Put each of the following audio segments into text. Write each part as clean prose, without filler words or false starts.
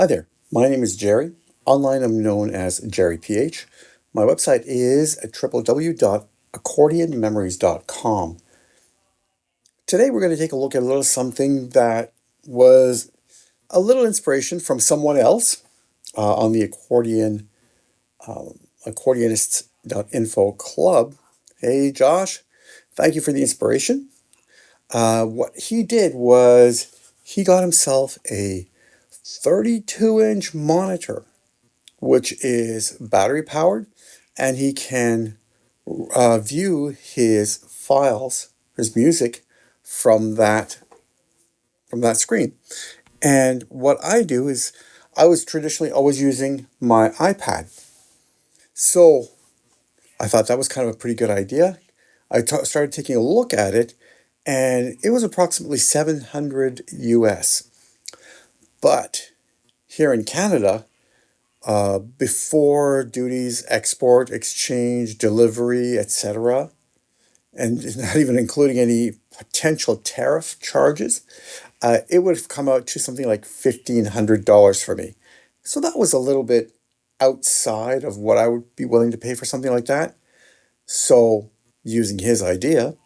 Hi there, my name is Jerry. Online I'm known as JerryPH. My website is at www.accordionmemories.com. Today we're going to take a look at a little something that was a little inspiration from someone else on the accordionists.info club. Hey Josh, thank you for the inspiration. What he did was he got himself a 32-inch monitor, which is battery powered, and he can view his files, his music from that screen. And what I do is I was traditionally always using my iPad. So I thought that was kind of a pretty good idea. Started taking a look at it, and it was approximately 700 US. But here in Canada, before duties, export, exchange, delivery, etc., and not even including any potential tariff charges, it would have come out to something like $1,500 for me. So that was a little bit outside of what I would be willing to pay for something like that. So, using his idea,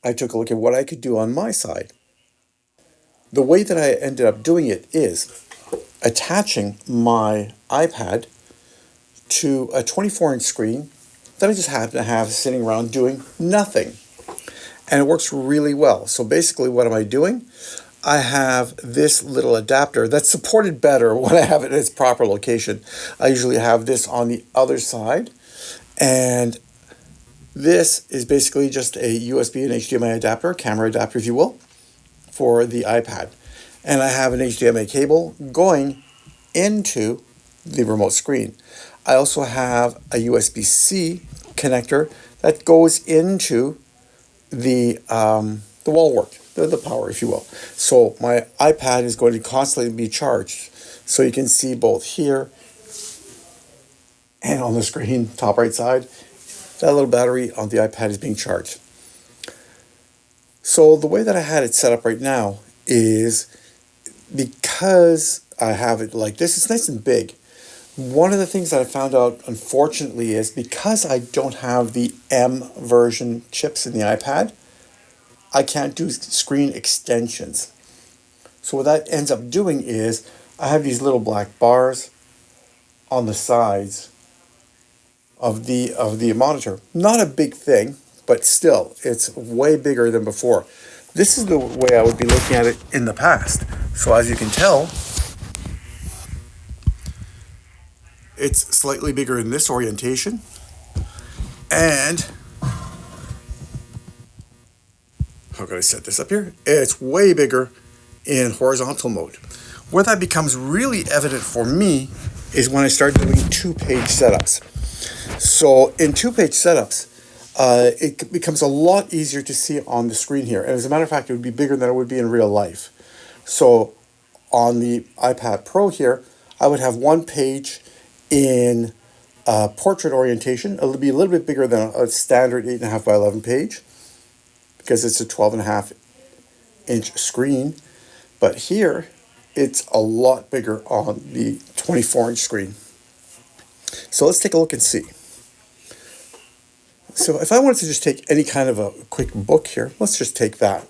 I took a look at what I could do on my side. The way that I ended up doing it is attaching my iPad to a 24-inch screen that I just happen to have sitting around doing nothing. And it works really well. So basically what am I doing? I have this little adapter that's supported better when I have it in its proper location. I usually have this on the other side. And this is basically just a USB and HDMI adapter, camera adapter if you will, for the iPad. And I have an HDMI cable going into the remote screen. I also have a USB-C connector that goes into the wall wart, the power, if you will. So my iPad is going to constantly be charged. So you can see both here and on the screen, top right side, that little battery on the iPad is being charged. So the way that I had it set up right now is because I have it like this, it's nice and big. One of the things that I found out, unfortunately, is because I don't have the M version chips in the iPad, I can't do screen extensions. So what that ends up doing is I have these little black bars on the sides of the monitor. Not a big thing, but still, it's way bigger than before. This is the way I would be looking at it in the past. So as you can tell, it's slightly bigger in this orientation, and how can I set this up here? It's way bigger in horizontal mode. Where that becomes really evident for me is when I start doing two-page setups. So in two-page setups, it becomes a lot easier to see on the screen here. And as a matter of fact, it would be bigger than it would be in real life. So on the iPad Pro here, I would have one page in portrait orientation. It'll be a little bit bigger than a standard 8.5 by 11 page because it's a 12.5-inch screen. But here, it's a lot bigger on the 24-inch screen. So let's take a look and see. So if I wanted to just take any kind of a quick book here, let's just take that.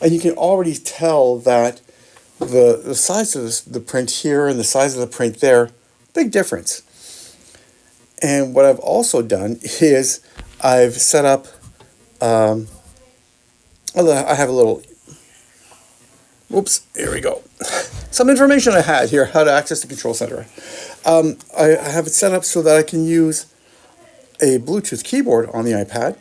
And you can already tell that the size of the print here and the size of the print there, big difference. And what I've also done is I've set up, I have a little, whoops, here we go. Some information I had here, how to access the control center. I have it set up so that I can use a Bluetooth keyboard on the iPad,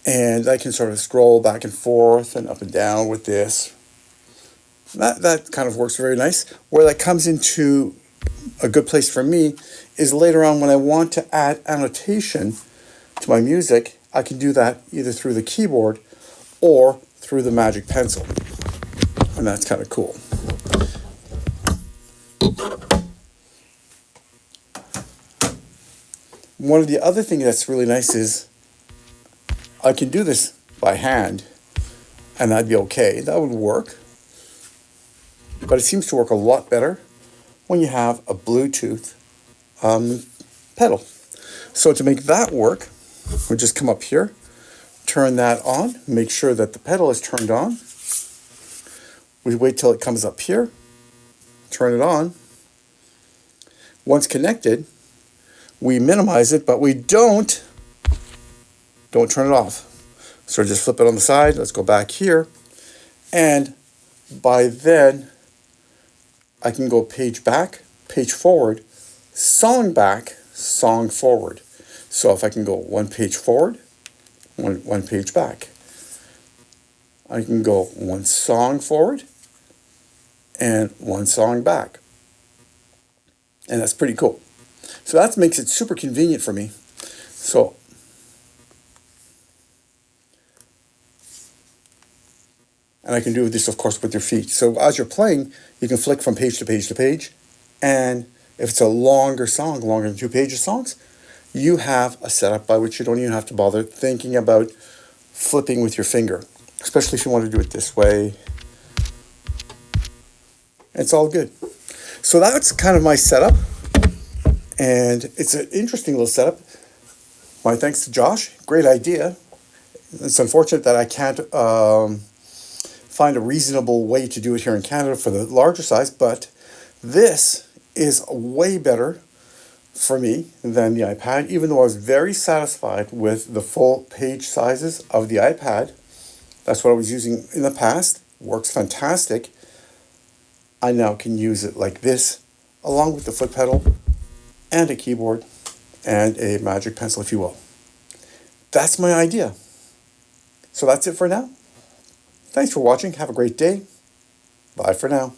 and I can sort of scroll back and forth and up and down with this. That kind of works very nice. Where that comes into a good place for me is later on when I want to add annotation to my music. I can do that either through the keyboard or through the Magic Pencil, and that's kind of cool. One of the other things that's really nice is I can do this by hand, and that'd be okay. That would work. But it seems to work a lot better when you have a Bluetooth pedal. So to make that work, we just come up here, turn that on, make sure that the pedal is turned on. We wait till it comes up here, turn it on. Once connected, we minimize it, but we don't turn it off. So just flip it on the side. Let's go back here. And by then, I can go page back, page forward, song back, song forward. So if I can go one page forward, one page back. I can go one song forward and one song back. And that's pretty cool. So that makes it super convenient for me. So and I can do this, of course, with your feet. So as you're playing, you can flick from page to page to page. And if it's a longer song, longer than 2 pages songs, you have a setup by which you don't even have to bother thinking about flipping with your finger, especially if you want to do it this way. It's all good. So that's kind of my setup. And it's an interesting little setup. My thanks to Josh. Great idea. It's unfortunate that I can't find a reasonable way to do it here in Canada for the larger size, but this is way better for me than the iPad, even though I was very satisfied with the full page sizes of the iPad. That's what I was using in the past. Works fantastic. I now can use it like this, along with the foot pedal and a keyboard and a magic pencil, if you will. That's my idea. So that's it for now. Thanks for watching. Have a great day. Bye for now.